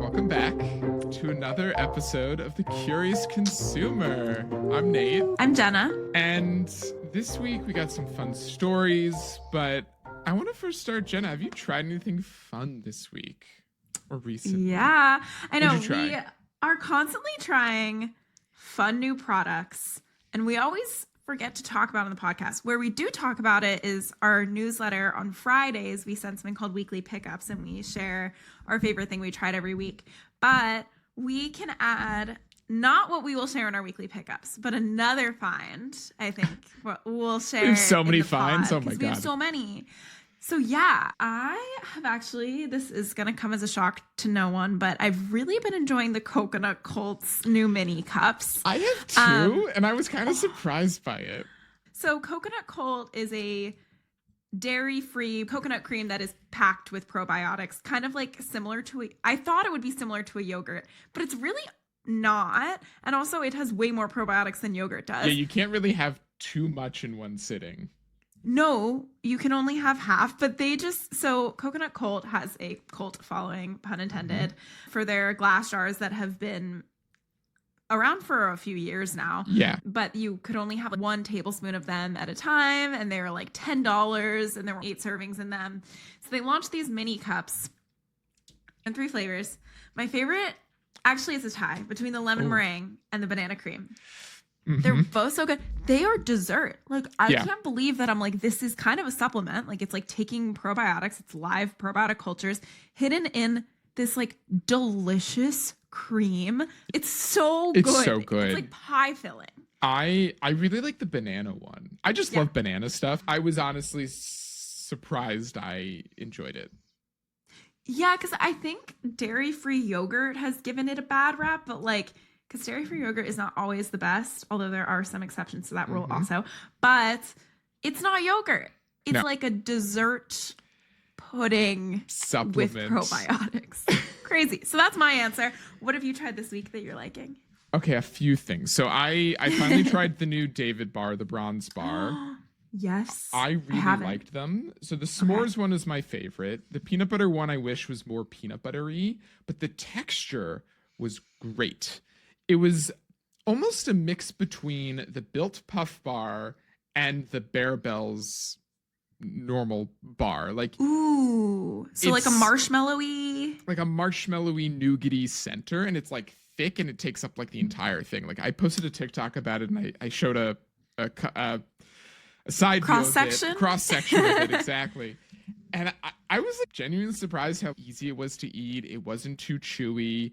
welcome back to another episode of The Curious Consumer. I'm Nate. I'm Jenna. And this week we got some fun stories, but I want to first start, Jenna, have you tried anything fun this week or recently? Yeah, I know. What'd you try? We are constantly trying fun new products, and we always forget to talk about it on the podcast. Where we do talk about it is our newsletter on Fridays. We send something called Weekly Pickups, and we share our favorite thing we tried every week. But we can add not what we will share in our weekly pickups, but another find, I think, what we'll share. We have so many in the finds. pod, Oh my God. We have so many. So yeah, I have actually, this is going to come as a shock to no one, but I've really been enjoying the Coconut Colt's new mini cups. I have too, and I was kind of surprised by it. So Coconut Colt is a dairy-free coconut cream that is packed with probiotics, kind of like similar to I thought it would be similar to a yogurt, but it's really not. And also it has way more probiotics than yogurt does. Yeah, you can't really have too much in one sitting. No, you can only have half, but so Coconut Colt has a cult following, pun intended, for their glass jars that have been around for a few years now. Yeah. But you could only have 1 tablespoon of them at a time, and they were like $10, and there were 8 servings in them. So they launched these mini cups in 3 flavors. My favorite actually is a tie between the lemon meringue and the banana cream. They're both so good. They are dessert. Like, I can't believe that I'm like, this is kind of a supplement. Like, it's like taking probiotics. It's live probiotic cultures hidden in this like delicious cream. It's so good. It's so good. It's like pie filling. I really like the banana one. I just love banana stuff. I was honestly surprised I enjoyed it. Yeah, because I think dairy-free yogurt has given it a bad rap, but like, because dairy-free yogurt is not always the best, although there are some exceptions to that rule also. But it's not yogurt. It's like a dessert pudding Supplement with probiotics. Crazy. So that's my answer. What have you tried this week that you're liking? Okay, a few things. So I finally tried the new David bar, the bronze bar. Yes. I really liked them. So the s'mores one is my favorite. The peanut butter one I wish was more peanut buttery, but the texture was great. It was almost a mix between the Built Puff bar and the Bear Bells normal bar. Like, ooh, so like a marshmallowy, nougaty center, and it's like thick and it takes up like the entire thing. Like, I posted a TikTok about it, and I showed a side cross section of it exactly. And I was like genuinely surprised how easy it was to eat. It wasn't too chewy.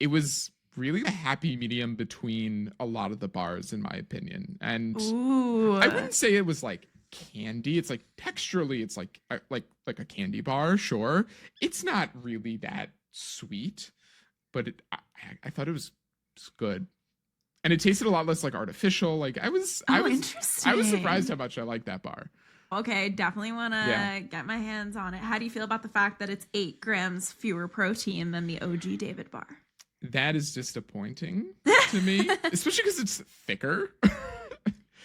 It was really a happy medium between a lot of the bars, in my opinion. And I wouldn't say it was like candy. It's like texturally, it's like a candy bar. Sure, it's not really that sweet, but I thought it was good, and it tasted a lot less like artificial. Like I was surprised how much I liked that bar. Okay, definitely want to get my hands on it. How do you feel about the fact that it's 8 grams fewer protein than the OG David bar? That is disappointing to me, especially because it's thicker.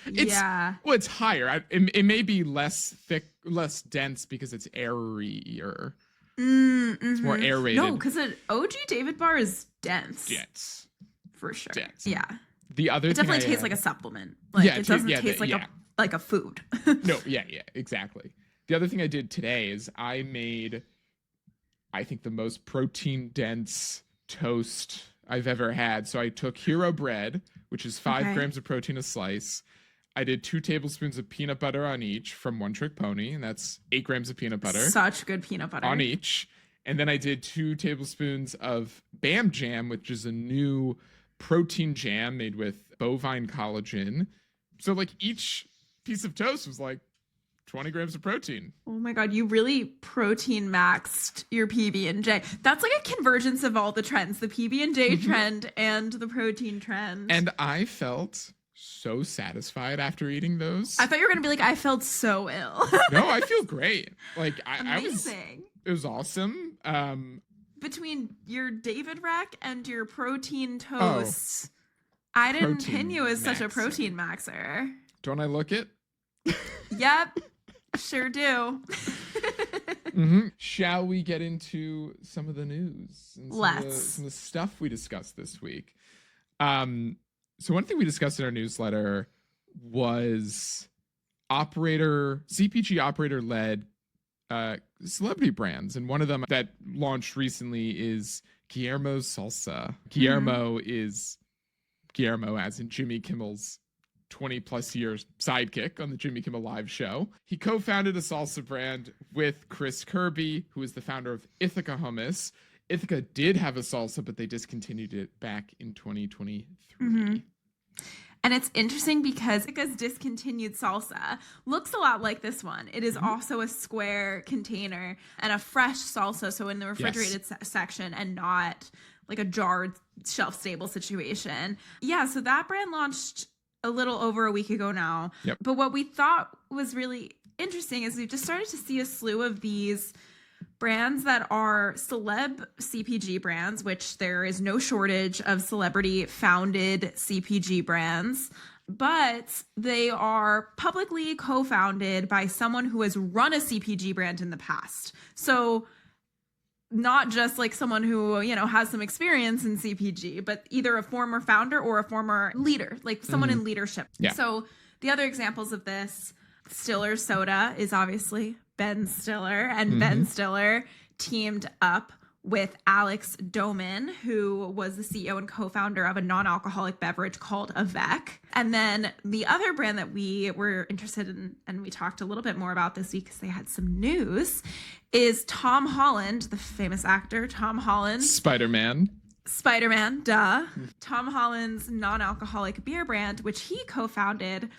It's higher. It may be less thick, less dense because it's airier. It's more aerated. No, because an OG David bar is dense. Dense. For sure. Dense. Yeah. The other it definitely tastes like a supplement. Like it doesn't taste like a food. No, exactly. The other thing I did today is I made, I think, the most protein dense toast I've ever had. So I took Hero bread, which is 5 grams of protein a slice. I did 2 tablespoons of peanut butter on each from One Trick Pony, and that's 8 grams of peanut butter. Such good peanut butter. On each. And then I did 2 tablespoons of Bam Jam, which is a new protein jam made with bovine collagen. So like each piece of toast was like 20 grams of protein. Oh my God, you really protein maxed your PB&J. That's like a convergence of all the trends, the PB&J trend and the protein trend. And I felt so satisfied after eating those. I thought you were going to be like, I felt so ill. No, I feel great. Like Amazing. It was awesome. Between your David Rack and your protein toast, I didn't pin you as such a protein maxer. Don't I look it? Yep. Sure do. Shall we get into some of the news and some of the stuff we discussed this week? So one thing we discussed in our newsletter was CPG operator led celebrity brands, and one of them that launched recently is Guillermo's Salsa. Guillermo is Guillermo, as in Jimmy Kimmel's 20 plus years sidekick on the Jimmy Kimmel Live show. He co-founded a salsa brand with Chris Kirby, who is the founder of Ithaca Hummus. Ithaca did have a salsa, but they discontinued it back in 2023. And it's interesting because Ithaca's discontinued salsa looks a lot like this one. It is also a square container and a fresh salsa, so in the refrigerated section and not like a jarred shelf-stable situation. Yeah, so that brand launched a little over a week ago now. But what we thought was really interesting is we've just started to see a slew of these brands that are celeb CPG brands, which there is no shortage of celebrity founded CPG brands, but they are publicly co-founded by someone who has run a CPG brand in the past. So not just like someone who, you know, has some experience in CPG, but either a former founder or a former leader, like someone in leadership. So the other examples of this, Stiller Soda is obviously Ben Stiller, and Ben Stiller teamed up with Alex Doman, who was the CEO and co-founder of a non-alcoholic beverage called e.l.f. And then the other brand that we were interested in, and we talked a little bit more about this week because they had some news, is Tom Holland, the famous actor Tom Holland. Spider-Man, duh. Tom Holland's non-alcoholic beer brand, which he co-founded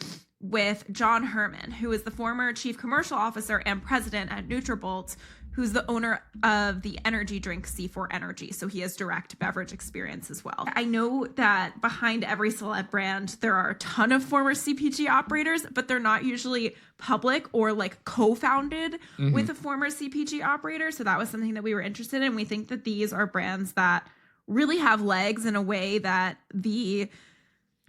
with John Herman, who is the former chief commercial officer and president at Nutrabolt, who's the owner of the energy drink C4 Energy. So he has direct beverage experience as well. I know that behind every celeb brand, there are a ton of former CPG operators, but they're not usually public or like co-founded with a former CPG operator. So that was something that we were interested in. We think that these are brands that really have legs in a way that the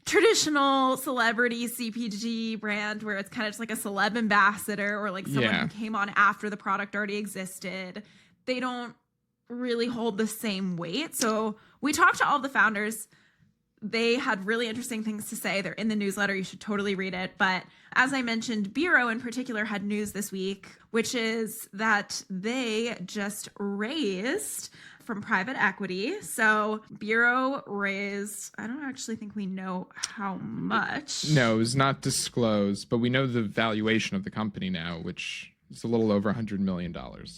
traditional celebrity CPG brand, where it's kind of just like a celeb ambassador or like someone who came on after the product already existed, they don't really hold the same weight. So we talked to all the founders. They had really interesting things to say. They're in the newsletter. You should totally read it. But as I mentioned, Bureau in particular had news this week, which is that they just raised from private equity. So Bureau raised, I don't actually think we know how much. No, it was not disclosed, but we know the valuation of the company now, which is a little over $100 million.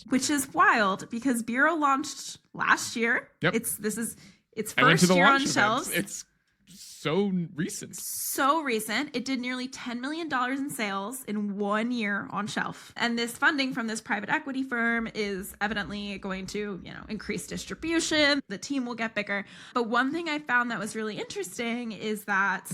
Which is wild because Bureau launched last year. This is its first year on shelves. It's so recent. So recent. It did nearly $10 million in sales in 1 year on shelf. And this funding from this private equity firm is evidently going to, you know, increase distribution. The team will get bigger. But one thing I found that was really interesting is that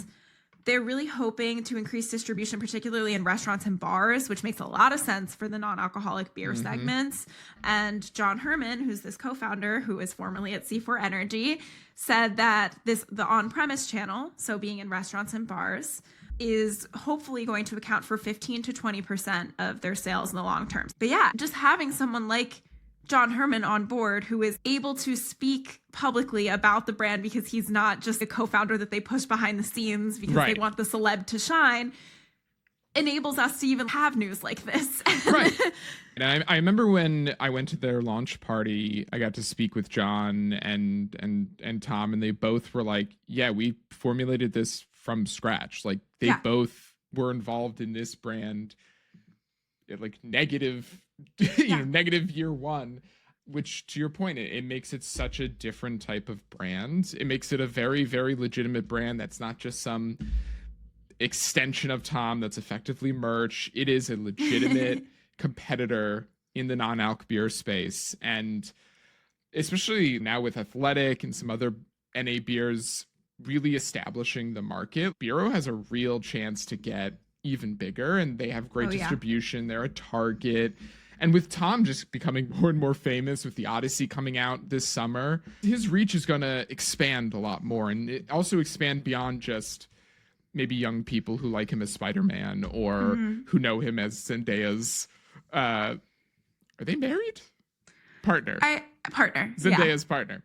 they're really hoping to increase distribution, particularly in restaurants and bars, which makes a lot of sense for the non-alcoholic beer segments. And John Herman, who's this co-founder, who is formerly at C4 Energy, said that the on-premise channel, so being in restaurants and bars, is hopefully going to account for 15 to 20% of their sales in the long term. But yeah, just having someone like John Herman on board who is able to speak publicly about the brand because he's not just a co-founder that they push behind the scenes because they want the celeb to shine, enables us to even have news like this. Right. And I remember when I went to their launch party, I got to speak with John and Tom, and they both were like, yeah, we formulated this from scratch. Like they both were involved in this brand at like negative year one, which to your point, it makes it such a different type of brand. It makes it a very, very legitimate brand that's not just some extension of Tom that's effectively merch. It is a legitimate competitor in the non-alc beer space. And especially now with Athletic and some other NA beers really establishing the market, Bureau has a real chance to get even bigger, and they have great distribution. They're a Target. And with Tom just becoming more and more famous with the Odyssey coming out this summer, his reach is going to expand a lot more, and it also expand beyond just maybe young people who like him as Spider-Man or who know him as Zendaya's Are they married? Partner. Partner. Zendaya's partner.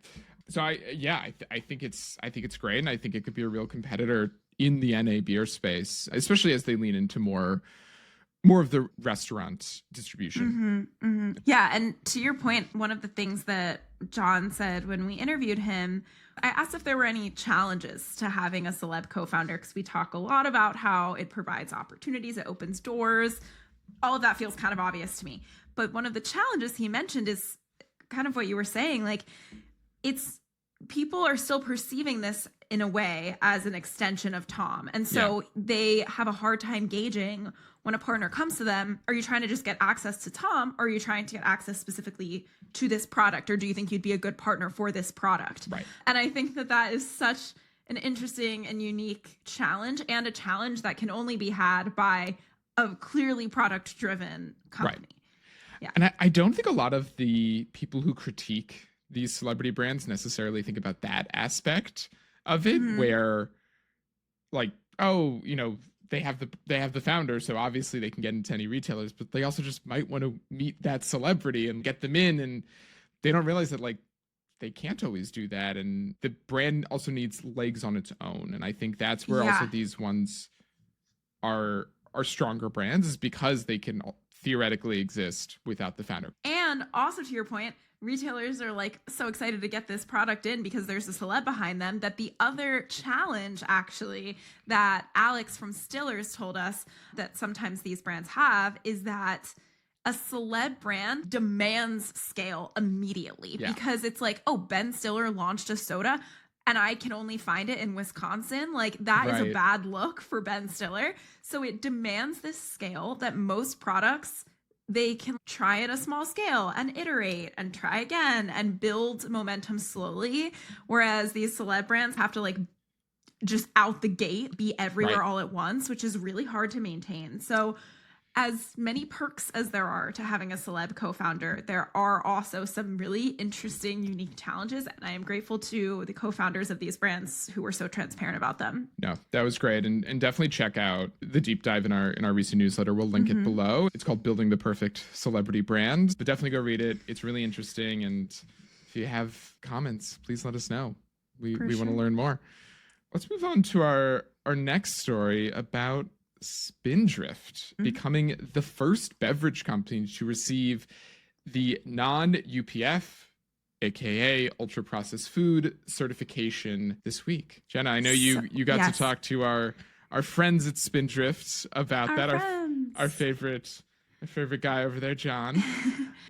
So I think it's great, and I think it could be a real competitor in the NA beer space, especially as they lean into more of the restaurant distribution. Yeah, and to your point, one of the things that John said when we interviewed him, I asked if there were any challenges to having a celeb co-founder, because we talk a lot about how it provides opportunities, it opens doors. All of that feels kind of obvious to me. But one of the challenges he mentioned is kind of what you were saying, like it's people are still perceiving this in a way as an extension of Tom. And so they have a hard time gauging when a partner comes to them, are you trying to just get access to Tom, or are you trying to get access specifically to this product, or do you think you'd be a good partner for this product? Right. And I think that is such an interesting and unique challenge, and a challenge that can only be had by a clearly product-driven company. Right. Yeah. And I don't think a lot of the people who critique these celebrity brands necessarily think about that aspect of it, where like, oh, they have the founder, so obviously they can get into any retailers, but they also just might want to meet that celebrity and get them in, and they don't realize that like they can't always do that, and the brand also needs legs on its own. And I think that's where also these ones are stronger brands, is because they can theoretically exist without the founder. And also, to your point, retailers are like so excited to get this product in because there's a celeb behind them, that the other challenge actually that Alex from Stiller's told us that sometimes these brands have is that a celeb brand demands scale immediately, because it's like, oh, Ben Stiller launched a soda and I can only find it in Wisconsin. Like that is a bad look for Ben Stiller. So it demands this scale that most products, they can try at a small scale and iterate and try again and build momentum slowly. Whereas these celeb brands have to like just out the gate be everywhere all at once, which is really hard to maintain. So as many perks as there are to having a celeb co-founder, there are also some really interesting, unique challenges. And I am grateful to the co-founders of these brands who were so transparent about them. No, that was great. And definitely check out the deep dive in our recent newsletter. We'll link it below. It's called Building the Perfect Celebrity Brand. But definitely go read it. It's really interesting. And if you have comments, please let us know. We want to learn more. Let's move on to our next story about Spindrift becoming the first beverage company to receive the non-UPF, aka ultra processed food certification this week. Jenna, I know you got to talk to our friends at Spindrift about our favorite guy over there, John.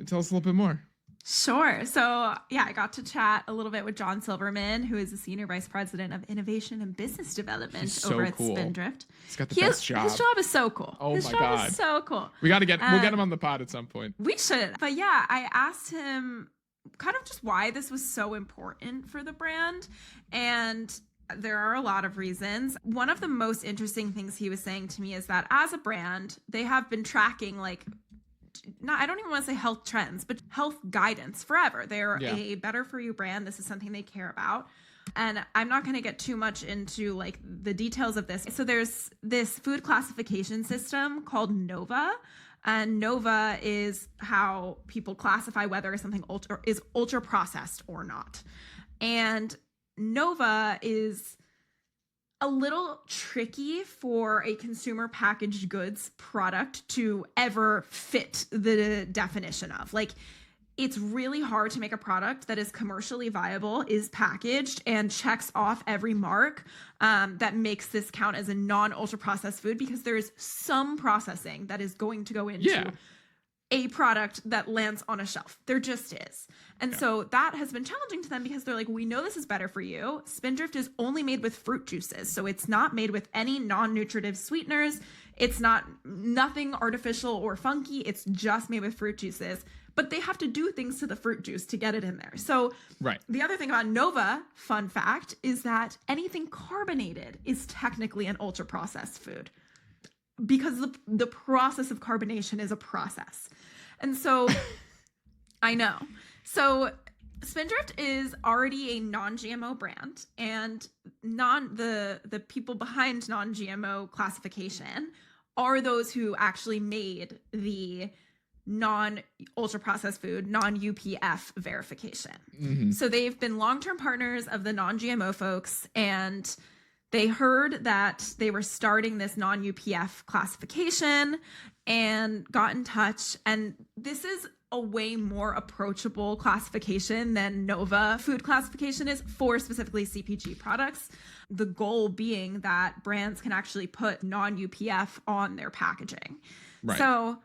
Tell us a little bit more. Sure. So I got to chat a little bit with John Silverman, who is the Senior Vice President of Innovation and Business Development over at Spindrift. He's got the best job. His job is so cool. Oh his my job God. is so cool. We'll get him on the pod at some point. We should. But I asked him kind of just why this was so important for the brand. And there are a lot of reasons. One of the most interesting things he was saying to me is that as a brand, they have been tracking I don't even want to say health trends, but health guidance forever. They're a better for you brand. This is something they care about. And I'm not going to get too much into the details of this. So there's this food classification system called NOVA. And NOVA is how people classify whether something is ultra processed or not. And NOVA is a little tricky for a consumer packaged goods product to ever fit the definition of. It's really hard to make a product that is commercially viable, is packaged, and checks off every mark that makes this count as a non-ultra processed food, because there is some processing that is going to go into a product that lands on a shelf. There just is. And so that has been challenging to them, because they're like, we know this is better for you. Spindrift is only made with fruit juices. So it's not made with any non-nutritive sweeteners. It's nothing artificial or funky. It's just made with fruit juices. But they have to do things to the fruit juice to get it in there. So the other thing about Nova, fun fact, is that anything carbonated is technically an ultra processed food, because the process of carbonation is a process. And so I know. So Spindrift is already a non-GMO brand, and the people behind non-GMO classification are those who actually made the non ultra processed food, non UPF verification. Mm-hmm. So they've been long term partners of the non GMO folks, and they heard that they were starting this non UPF classification and got in touch. And this is a way more approachable classification than Nova food classification is for specifically CPG products. The goal being that brands can actually put non UPF on their packaging. Right. So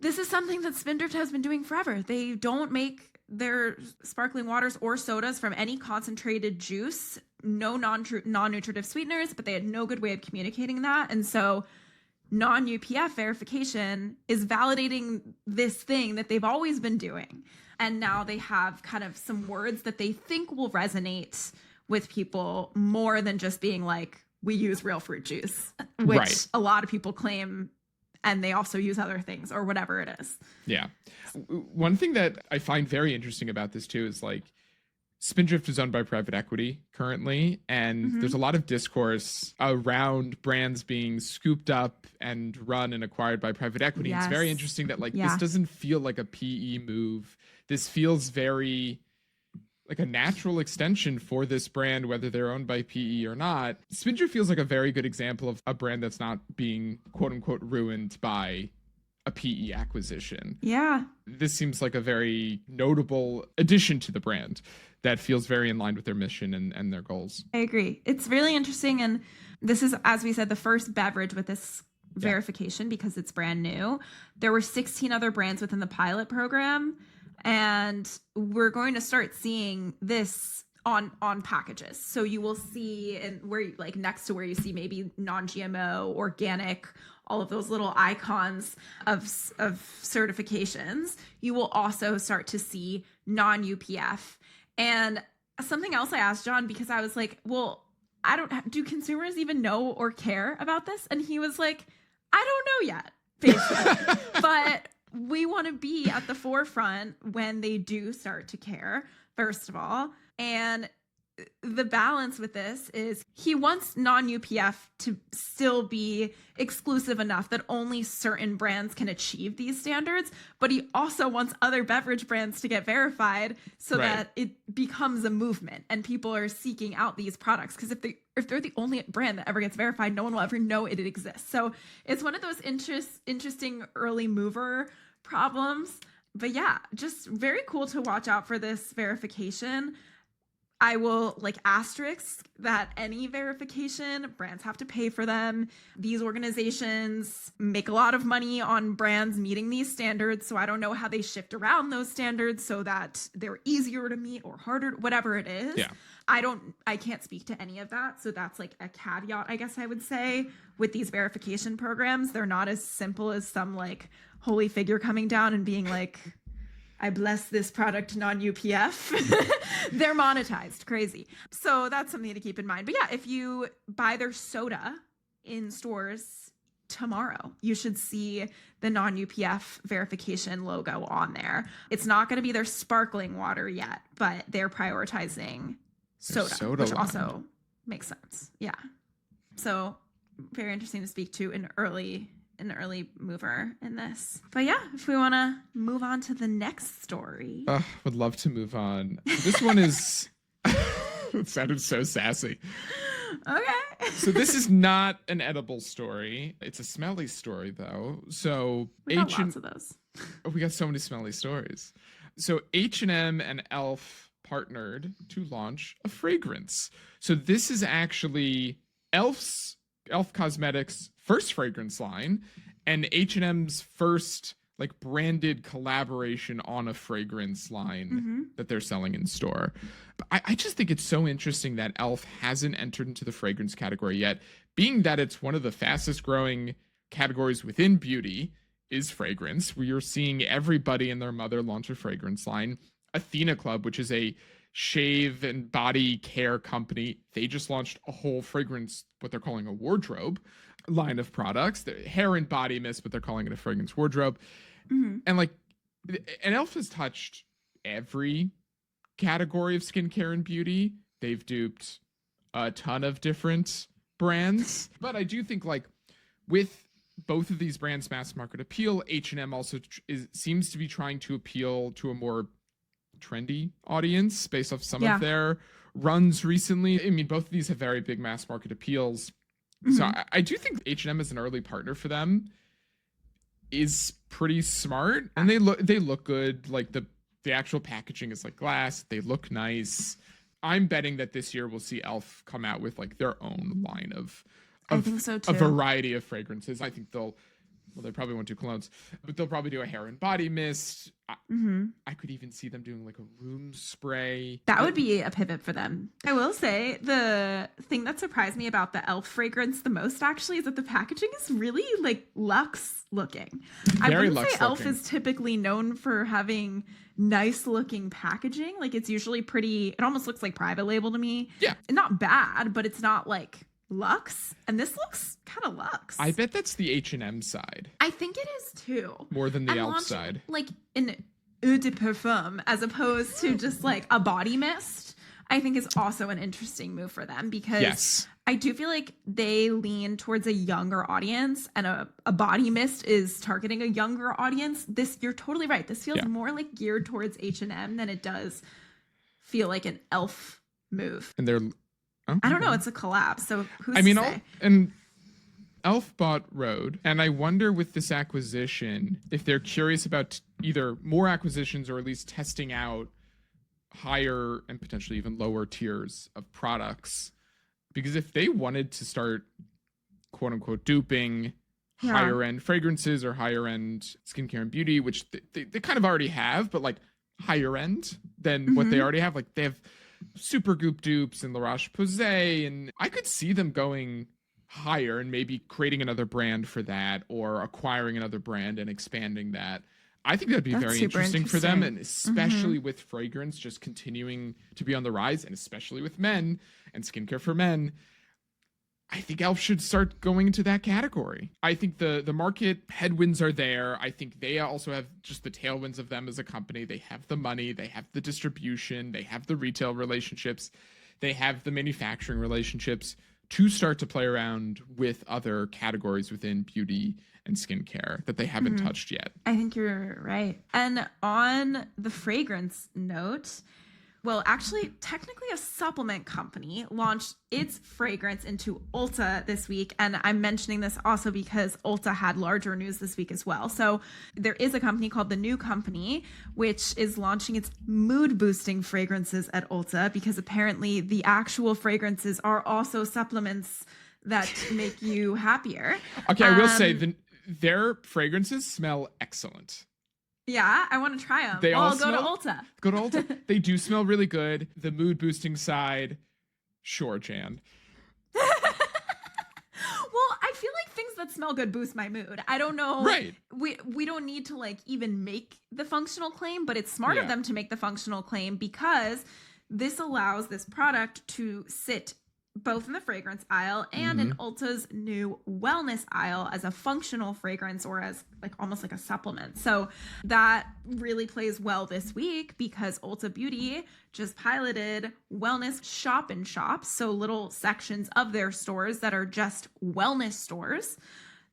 this is something that Spindrift has been doing forever. They don't make their sparkling waters or sodas from any concentrated juice, no non-nutritive sweeteners, but they had no good way of communicating that. And so non-UPF verification is validating this thing that they've always been doing. And now they have kind of some words that they think will resonate with people more than just being like, we use real fruit juice, which a lot of people claim, and they also use other things or whatever it is. Yeah. One thing that I find very interesting about this too is like Spindrift is owned by private equity currently, and there's a lot of discourse around brands being scooped up and run and acquired by private equity. Yes. It's very interesting that like this doesn't feel like a PE move. This feels very like a natural extension for this brand, whether they're owned by PE or not. Spindrift feels like a very good example of a brand that's not being quote unquote ruined by a PE acquisition. Yeah. This seems like a very notable addition to the brand that feels very in line with their mission and their goals. I agree. It's really interesting. And this is, as we said, the first beverage with this verification because it's brand new. There were 16 other brands within the pilot program. And we're going to start seeing this on packages. So you will see, and where you, like next to where you see maybe non-GMO, organic, all of those little icons of certifications, you will also start to see non-UPF. And something else I asked John, because I was like, well, do consumers even know or care about this? And he was like, I don't know yet, basically. But we want to be at the forefront when they do start to care, first of all. And the balance with this is he wants non-UPF to still be exclusive enough that only certain brands can achieve these standards, but he also wants other beverage brands to get verified so that it becomes a movement and people are seeking out these products. Because if they're the only brand that ever gets verified, no one will ever know it exists. So it's one of those interesting early mover problems. But yeah, just very cool to watch out for this verification. I will like asterisk that any verification, brands have to pay for them. These organizations make a lot of money on brands meeting these standards. So I don't know how they shift around those standards so that they're easier to meet or harder, whatever it is. Yeah. I can't speak to any of that. So that's like a caveat, I guess I would say, with these verification programs. They're not as simple as some like holy figure coming down and being like, I bless this product non-UPF. They're monetized. Crazy. So that's something to keep in mind. But yeah, if you buy their soda in stores tomorrow, you should see the non-UPF verification logo on there. It's not going to be their sparkling water yet, but they're prioritizing soda which line. Also makes sense. Yeah. So very interesting to speak to an early mover in this. But yeah, if we want to move on to the next story. Would love to move on. This one is it sounded so sassy. Okay. So this is not an edible story. It's a smelly story though. So we got lots of those. We got so many smelly stories. So H&M and e.l.f. partnered to launch a fragrance. So this is actually e.l.f. Cosmetics' first fragrance line and H&M's first like branded collaboration on a fragrance line that they're selling in store. But I just think it's so interesting that e.l.f. hasn't entered into the fragrance category yet, being that it's one of the fastest growing categories within beauty is fragrance. We are seeing everybody and their mother launch a fragrance line. Athena Club, which is a shave and body care company, they just launched a whole fragrance, what they're calling a wardrobe line of products. The hair and body mist, but they're calling it a fragrance wardrobe. And like, and e.l.f. has touched every category of skincare and beauty. They've duped a ton of different brands. But I do think like with both of these brands mass market appeal. H&M also seems to be trying to appeal to a more trendy audience based off some of their runs recently. I mean, both of these have very big mass market appeals. So I do think H&M as an early partner for them is pretty smart, and they look good. Like the actual packaging is like glass. They look nice. I'm betting that this year we'll see e.l.f. come out with like their own line of I think so too. A variety of fragrances. I think they probably won't do colognes, but they'll probably do a hair and body mist. I could even see them doing like a room spray. That would be a pivot for them. I will say the thing that surprised me about the e.l.f. fragrance the most actually is that the packaging is really like luxe looking. I wouldn't say e.l.f. is typically known for having nice looking packaging. Like it's usually pretty, it almost looks like private label to me. Yeah. Not bad, but it's not like luxe, and this looks kind of luxe. I bet that's the H&M side. I think it is too. More than the e.l.f. side. Like an eau de parfum as opposed to just like a body mist, I think is also an interesting move for them because I do feel like they lean towards a younger audience, and a body mist is targeting a younger audience. You're totally right. This feels more like geared towards H&M than it does feel like an e.l.f. move. And they're I don't know. It's a collab. So who's I mean, to say? and e.l.f. bought Rhode, and I wonder with this acquisition if they're curious about either more acquisitions or at least testing out higher and potentially even lower tiers of products. Because if they wanted to start, quote unquote, duping higher end fragrances or higher end skincare and beauty, which they kind of already have, but like higher end than what they already have, like they have Supergoop dupes and La Roche-Posay, and I could see them going higher and maybe creating another brand for that or acquiring another brand and expanding that. I think that'd be very interesting for them, and especially with fragrance just continuing to be on the rise, and especially with men and skincare for men. I think e.l.f. should start going into that category. I think the market headwinds are there. I think they also have just the tailwinds of them as a company. They have the money, they have the distribution, they have the retail relationships, they have the manufacturing relationships to start to play around with other categories within beauty and skincare that they haven't touched yet. I think you're right. And on the fragrance note, well, actually, technically a supplement company launched its fragrance into Ulta this week. And I'm mentioning this also because Ulta had larger news this week as well. So there is a company called The New Company, which is launching its mood boosting fragrances at Ulta because apparently the actual fragrances are also supplements that make you happier. Okay, I will say their fragrances smell excellent. Yeah, I want to try them. I'll go to Ulta. Go to Ulta. They do smell really good. The mood boosting side, sure, Jan. Well, I feel like things that smell good boost my mood. I don't know. Right. We don't need to like even make the functional claim, but it's smart of them to make the functional claim because this allows this product to sit both in the fragrance aisle and in Ulta's new wellness aisle as a functional fragrance or as like almost like a supplement. So that really plays well this week because Ulta Beauty just piloted wellness shop in shops. So little sections of their stores that are just wellness stores.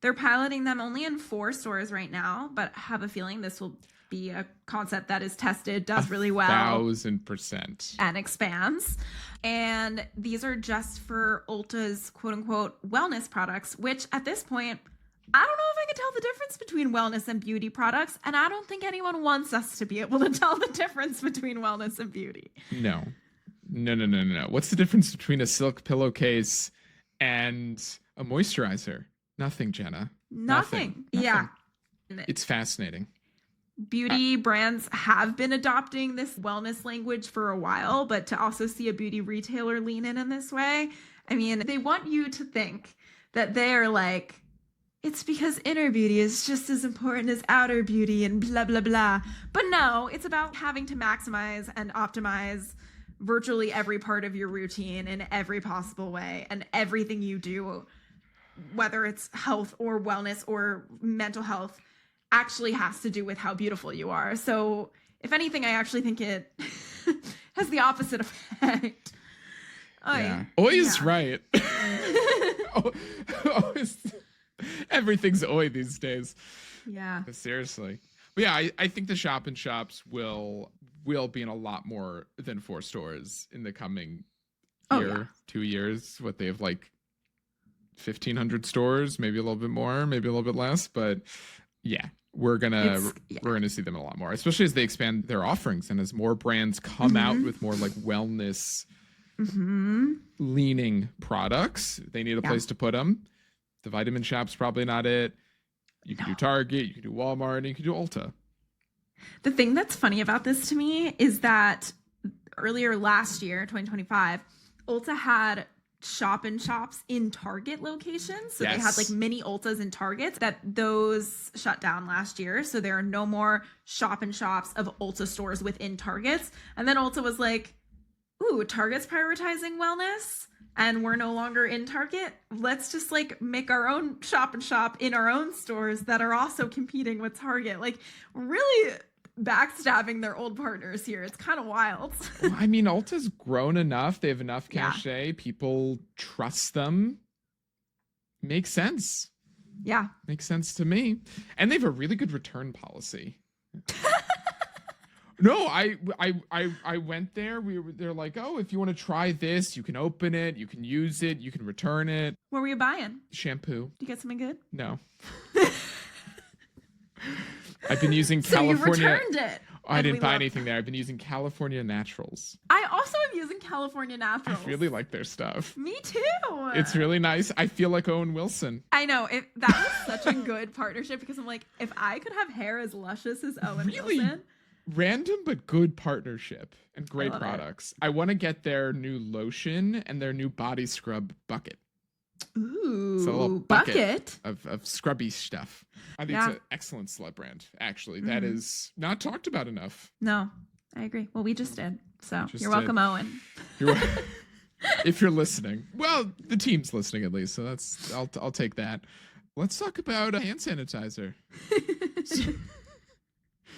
They're piloting them only in 4 stores right now, but I have a feeling this will be a concept that is tested, does really well. 1,000%. And expands. And these are just for Ulta's quote unquote wellness products, which at this point, I don't know if I can tell the difference between wellness and beauty products. And I don't think anyone wants us to be able to tell the difference between wellness and beauty. No. What's the difference between a silk pillowcase and a moisturizer? Nothing, Jenna. Nothing. Yeah. It's fascinating. Beauty brands have been adopting this wellness language for a while, but to also see a beauty retailer lean in this way, I mean, they want you to think that they are like, it's because inner beauty is just as important as outer beauty and blah, blah, blah. But no, it's about having to maximize and optimize virtually every part of your routine in every possible way, and everything you do, whether it's health or wellness or mental health, actually has to do with how beautiful you are. So if anything, I actually think it has the opposite effect. Oy is right. Everything's oi these days. Yeah. Seriously. But yeah, I think the shop and shops will be in a lot more than 4 stores in the coming year, 2 years. What they have like 1,500 stores, maybe a little bit more, maybe a little bit less, but yeah, we're gonna see them a lot more, especially as they expand their offerings and as more brands come out with more like wellness leaning products. They need a place to put them. The vitamin shop's probably not it. You can do Target, you can do Walmart, and you can do Ulta. The thing that's funny about this to me is that earlier last year, 2025, Ulta had shop and shops in Target locations. So they had like mini Ultas and Targets, that those shut down last year. So there are no more shop and shops of Ulta stores within Targets. And then Ulta was like, ooh, Target's prioritizing wellness and we're no longer in Target. Let's just like make our own shop and shop in our own stores that are also competing with Target. Like, really backstabbing their old partners here. It's kind of wild. Well, I mean, Ulta's grown enough. They have enough cachet. People trust them. Makes sense. Yeah. Makes sense to me. And they have a really good return policy. No, I went there. They're like, oh, if you want to try this, you can open it, you can use it, you can return it. What were you buying? Shampoo. Did you get something good? No. I've been using so California. You returned it. I didn't buy anything there. I've been using California Naturals. I also am using California Naturals. I really like their stuff. Me too. It's really nice. I feel like Owen Wilson. I know. That was such a good partnership because I'm like, if I could have hair as luscious as Owen Wilson. Random but good partnership and great products. I want to get their new lotion and their new body scrub bucket. Ooh, so a little bucket of scrubby stuff. I think it's an excellent celeb brand, actually. That is not talked about enough. No, I agree. Well, we just did. So you're welcome, Owen. If you're listening. Well, the team's listening at least, so I'll take that. Let's talk about a hand sanitizer.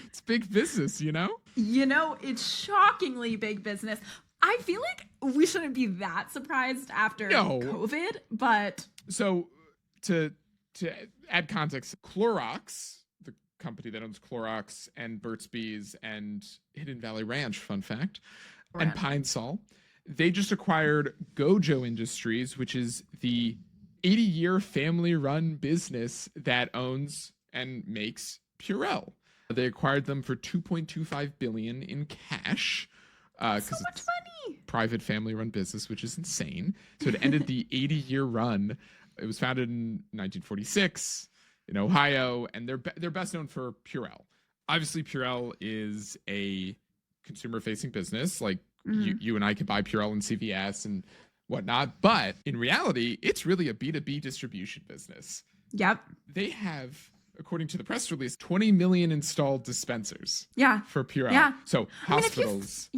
It's big business, you know? You know, it's shockingly big business. I feel like we shouldn't be that surprised after COVID, but... So, to add context, Clorox, the company that owns Clorox and Burt's Bees and Hidden Valley Ranch, fun fact, and Pine Sol, they just acquired Gojo Industries, which is the 80-year family-run business that owns and makes Purell. They acquired them for $2.25 billion in cash. So much money. Private family-run business, which is insane. So it ended the 80-year run. It was founded in 1946 in Ohio, and they're best known for Purell. Obviously, Purell is a consumer-facing business. Like you and I can buy Purell in CVS and whatnot, but in reality, it's really a B2B distribution business. Yep. They have, according to the press release, 20 million installed dispensers. Yeah. For Purell. Yeah. So hospitals,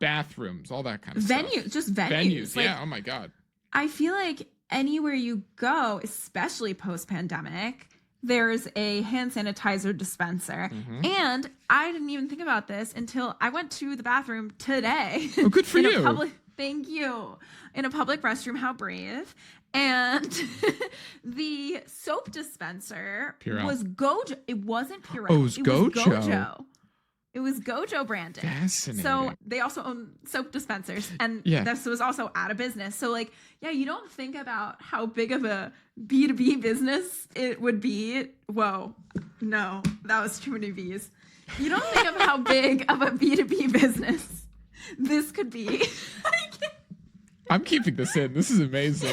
bathrooms, all that kind of stuff. Venues. Like, oh my God. I feel like anywhere you go, especially post-pandemic, there's a hand sanitizer dispenser. And I didn't even think about this until I went to the bathroom today. Oh, good for you. Thank you. In a public restroom, how brave. And the soap dispenser was Gojo. It wasn't Purell. Oh, it was Gojo. It was Gojo branded. Fascinating. So they also own soap dispensers. And this was also out of business. So like, you don't think about how big of a B2B business it would be. Whoa. No, that was too many B's. You don't think of how big of a B2B business this could be. I'm keeping this in. This is amazing.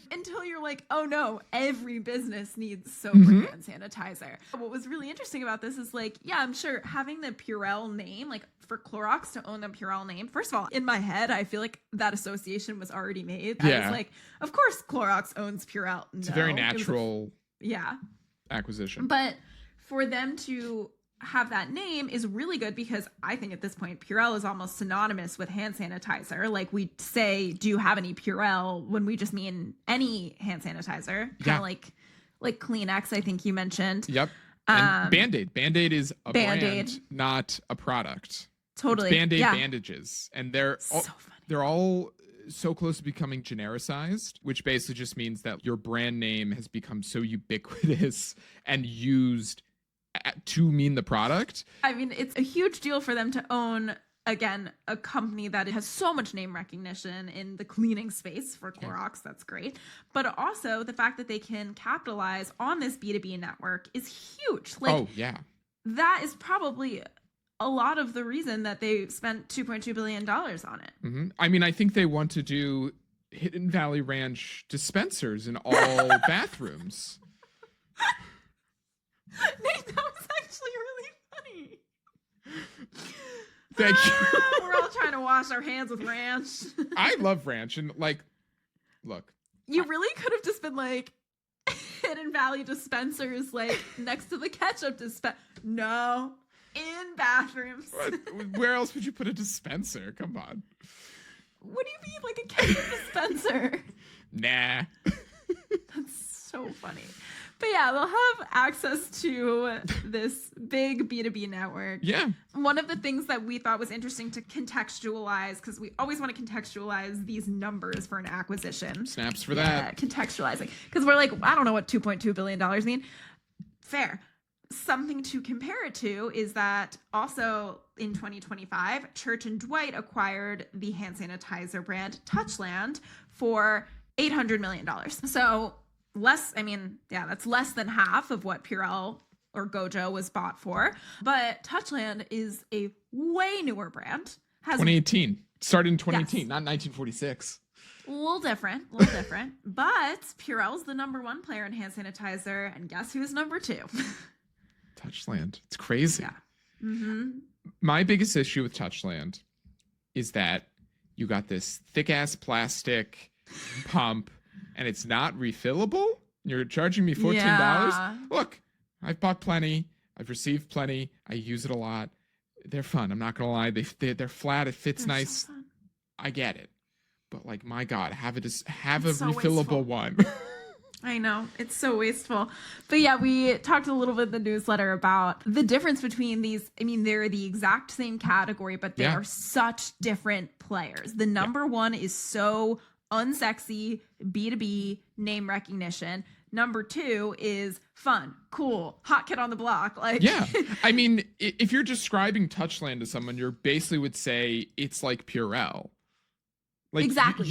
Until you're like, oh no, every business needs soap and hand sanitizer. What was really interesting about this is like, I'm sure having the Purell name, like for Clorox to own the Purell name, first of all, in my head, I feel like that association was already made. I was like, of course Clorox owns Purell. It's a very natural acquisition. But for them to have that name is really good because I think at this point Purell is almost synonymous with hand sanitizer. Like we say, do you have any Purell when we just mean any hand sanitizer? Kind of like Kleenex, I think you mentioned. Yep. And Band-Aid. Band-Aid is a brand, not a product. Totally. It's Band-Aid bandages. And they're all so close to becoming genericized, which basically just means that your brand name has become so ubiquitous and used to mean the product. I mean, it's a huge deal for them to own, again, a company that has so much name recognition in the cleaning space for Clorox. That's great. But also the fact that they can capitalize on this B2B network is huge. Like, oh, yeah. That is probably a lot of the reason that they spent $2.2 billion on it. Mm-hmm. I mean, I think they want to do Hidden Valley Ranch dispensers in all bathrooms. Nate, that was actually really funny. Thank you. We're all trying to wash our hands with ranch. I love ranch. And like, look. You really could have just been like Hidden Valley dispensers, like next to the ketchup dispenser. No, in bathrooms. Where else would you put a dispenser? Come on. What do you mean, like a ketchup dispenser? Nah. That's so funny. But yeah, they'll have access to this big B2B network. Yeah. One of the things that we thought was interesting to contextualize, because we always want to contextualize these numbers for an acquisition. Snaps for that. Contextualizing. Because we're like, I don't know what $2.2 billion mean. Fair. Something to compare it to is that also in 2025, Church & Dwight acquired the hand sanitizer brand Touchland for $800 million. So that's less than half of what Purell or Gojo was bought for. But Touchland is a way newer brand. 2018. Started in 2018, Yes. not 1946. A little different. But Purell's the number one player in hand sanitizer. And guess who's number two? Touchland. It's crazy. Yeah. Mm-hmm. My biggest issue with Touchland is that you got this thick ass plastic pump and it's not refillable. You're charging me $14. Yeah. Look, I've bought plenty. I've received plenty. I use it a lot. They're fun. I'm not gonna lie. They're flat. It fits They're nice. so fun. I get it. But like, my God, have a It's so refillable wasteful. one. I know. It's so wasteful. But yeah, we talked a little bit in the newsletter about the difference between these. I mean, they're the exact same category, but they are such different players. The number one is so unsexy, B2B, name recognition. Number two is fun, cool, hot kid on the block. Like, yeah. I mean, if you're describing Touchland to someone, you basically would say it's like Purell. Like, exactly.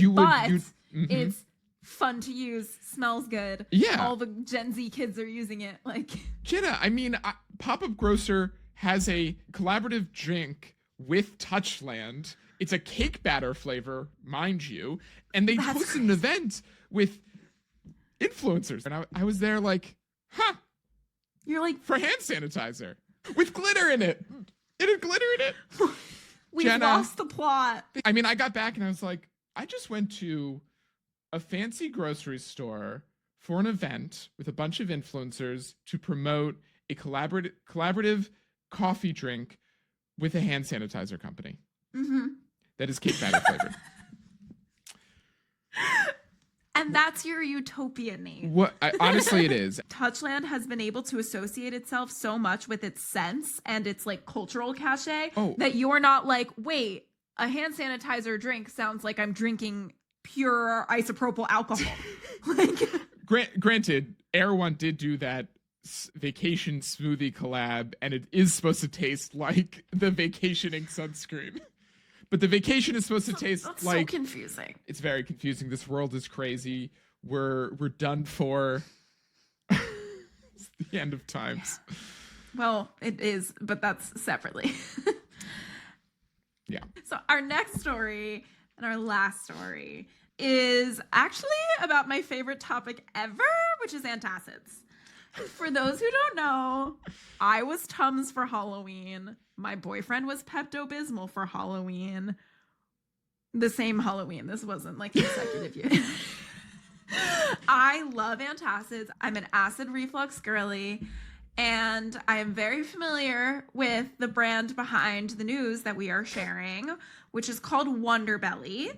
It's fun to use, smells good. Yeah. All the Gen Z kids are using it. Like, Jenna, I mean, Pop-Up Grocer has a collaborative drink with Touchland. It's a cake batter flavor, mind you. And they hosted an event with influencers. And I was there like, huh. You're like, for hand sanitizer with glitter in it. It had glitter in it. we've Jenna, lost the plot. I mean, I got back and I was like, I just went to a fancy grocery store for an event with a bunch of influencers to promote a collaborative coffee drink with a hand sanitizer company. Mm-hmm. That is cake batter flavored. And that's your utopia name. Honestly, it is. Touchland has been able to associate itself so much with its scents and its like cultural cachet that you're not like, wait, a hand sanitizer drink sounds like I'm drinking pure isopropyl alcohol. Like, granted, Air One did do that vacation smoothie collab, and it is supposed to taste like the vacationing sunscreen. But the vacation is supposed to taste that's like... so confusing. It's very confusing. This world is crazy. We're done for. It's the end of times. Well, it is, but that's separately. Yeah. So our next story and our last story is actually about my favorite topic ever, which is antacids. For those who don't know, I was Tums for Halloween. My boyfriend was Pepto-Bismol for Halloween. The same Halloween. This wasn't like consecutive years. I love antacids. I'm an acid reflux girly. And I am very familiar with the brand behind the news that we are sharing, which is called Wonder Belly.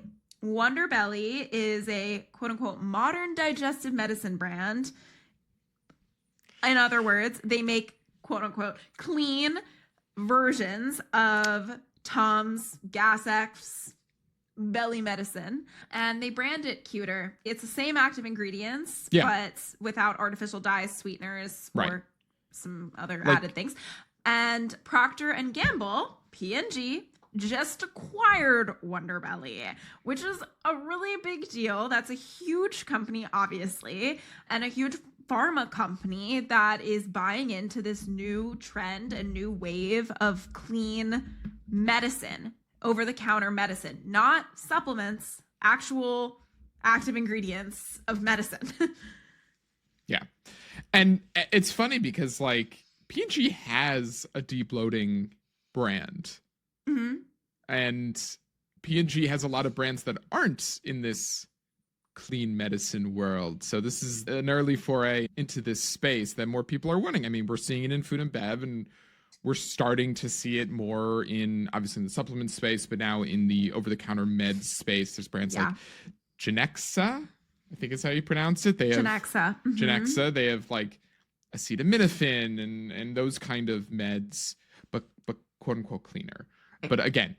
Wonder Belly is a quote-unquote modern digestive medicine brand. In other words, they make quote-unquote clean versions of Tums, Gas X, belly medicine, and they brand it cuter. It's the same active ingredients, Yeah. but without artificial dyes, sweeteners, Right. or some other Like- added things. And Procter and Gamble, P&G, just acquired Wonder Belly, which is a really big deal. That's a huge company, obviously, and a huge pharma company that is buying into this new trend and new wave of clean medicine, over-the-counter medicine, not supplements, actual active ingredients of medicine. Yeah. And it's funny because like P&G has a debloating brand. Mm-hmm. And P&G has a lot of brands that aren't in this clean medicine world. So this is an early foray into this space that more people are wanting. I mean, we're seeing it in food and bev, and we're starting to see it more in, obviously, in the supplement space, but now in the over-the-counter med space. There's brands like Genexa, I think is how you pronounce it. They have Genexa. Mm-hmm. Genexa. They have like acetaminophen and those kind of meds, but quote unquote cleaner. But again,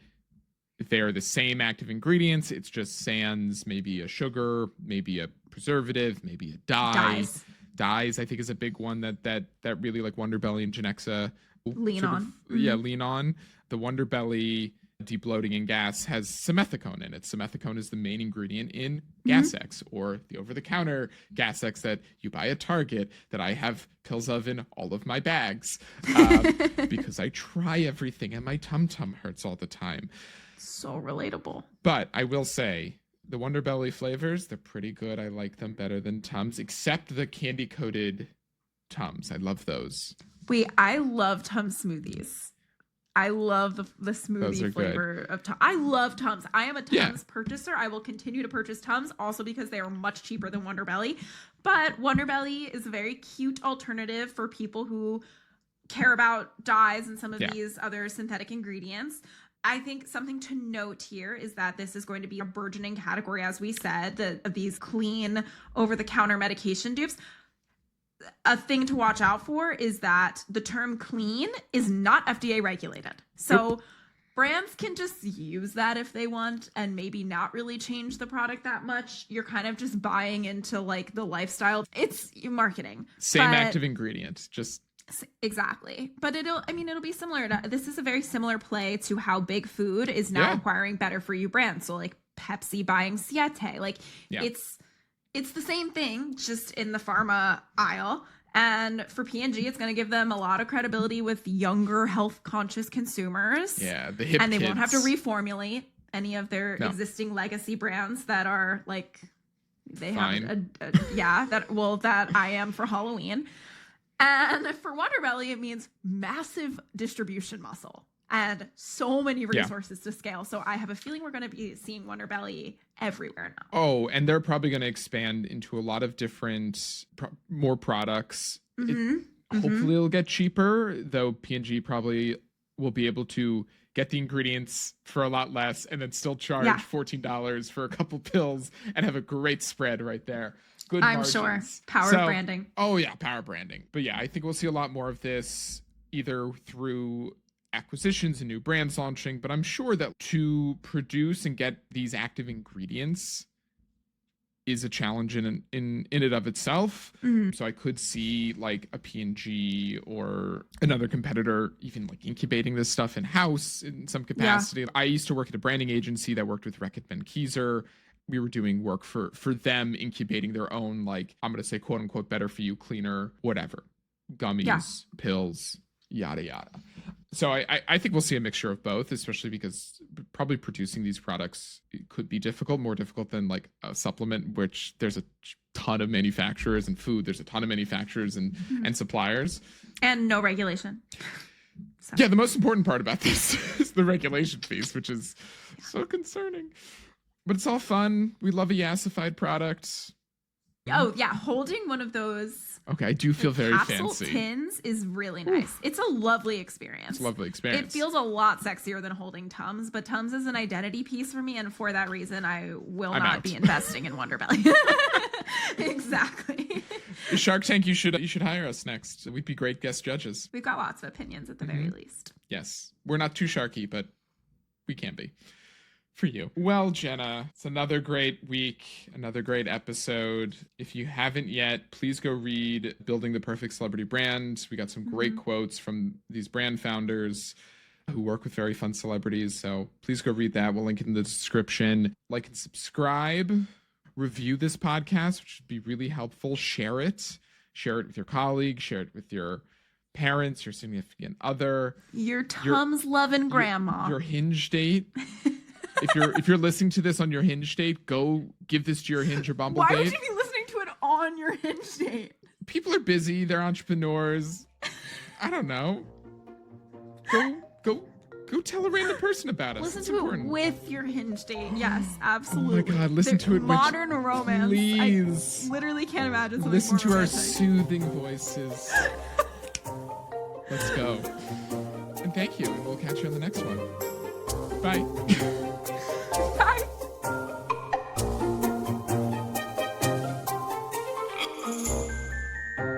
they're the same active ingredients. It's just sans, maybe a sugar, maybe a preservative, maybe a dye. Dyes, I think, is a big one that really like Wonder Belly and Genexa lean on. Lean on. The Wonder Belly debloating and gas has simethicone in it. Simethicone is the main ingredient in Gas X, or the over-the-counter Gas X that you buy at Target that I have pills of in all of my bags because I try everything and my tum-tum hurts all the time. So relatable. But I will say, the Wonder Belly flavors, they're pretty good. I like them better than Tums, except the candy-coated Tums. I love those. Wait, I love Tums smoothies. I love the smoothie flavor of Tums. I love Tums. I am a Tums purchaser. I will continue to purchase Tums, also because they are much cheaper than Wonder Belly. But Wonder Belly is a very cute alternative for people who care about dyes and some of these other synthetic ingredients. I think something to note here is that this is going to be a burgeoning category, as we said, of these clean over-the-counter medication dupes. A thing to watch out for is that the term clean is not FDA regulated. So brands can just use that if they want and maybe not really change the product that much. You're kind of just buying into like the lifestyle. It's marketing. Same active ingredient, just exactly. But it'll be similar to, this is a very similar play to how big food is now acquiring better for you brands. So like Pepsi buying Siete, like it's the same thing, just in the pharma aisle. And for P&G, it's going to give them a lot of credibility with younger, health-conscious consumers. Yeah, the hip and they kids. won't have to reformulate any of their existing legacy brands that are like they have that I am for Halloween. And for Wonder Belly, it means massive distribution muscle and so many resources to scale. So I have a feeling we're going to be seeing Wonder Belly everywhere now. Oh, and they're probably going to expand into a lot of different, more products. Hopefully it'll get cheaper, though P&G probably will be able to get the ingredients for a lot less and then still charge $14 for a couple pills and have a great spread right there. Good margins. I'm sure. Power of branding. Oh, yeah, power branding. But yeah, I think we'll see a lot more of this either through acquisitions and new brands launching, but I'm sure that to produce and get these active ingredients is a challenge in it of itself. So I could see like a P&G or another competitor even like incubating this stuff in-house in some capacity. I used to work at a branding agency that worked with Reckitt Benckiser. We were doing work for them incubating their own, like, I'm going to say quote unquote better for you, cleaner, whatever, gummies, pills, yada yada. So I think we'll see a mixture of both, especially because probably producing these products could be difficult, more difficult than like a supplement, which there's a ton of manufacturers, and food, there's a ton of manufacturers and suppliers. And no regulation. So. Yeah, the most important part about this is the regulation piece, which is so concerning. But it's all fun. We love a yassified product. Oh, yeah. Holding one of those. Okay, I do feel very capsule fancy. Tins is really nice. It's a lovely experience. It's a lovely experience. It feels a lot sexier than holding Tums, but Tums is an identity piece for me, and for that reason, I will not be investing in Wonder Belly. Exactly. Shark Tank, you should hire us next. We'd be great guest judges. We've got lots of opinions at the very least. Yes. We're not too sharky, but we can be. for you. Well, Jenna, it's another great week, another great episode. If you haven't yet, please go read Building the Perfect Celebrity Brand. We got some great quotes from these brand founders who work with very fun celebrities. So please go read that. We'll link it in the description. Like and subscribe. Review this podcast, which would be really helpful. Share it. Share it with your colleagues. Share it with your parents, your significant other, your Tums loving grandma, your Hinge date. If you're listening to this on your Hinge date, go give this to your Hinge or Bumble date. Why would you be listening to it on your Hinge date? People are busy. They're entrepreneurs. I don't know. Go tell a random person about us. Listen to it with your Hinge date. Yes, absolutely. Oh my God, listen to it. Modern romance. Please. I literally can't imagine something Listen more to our romantic. soothing voices. Let's go. And thank you. And we'll catch you on the next one. Bye. Bye.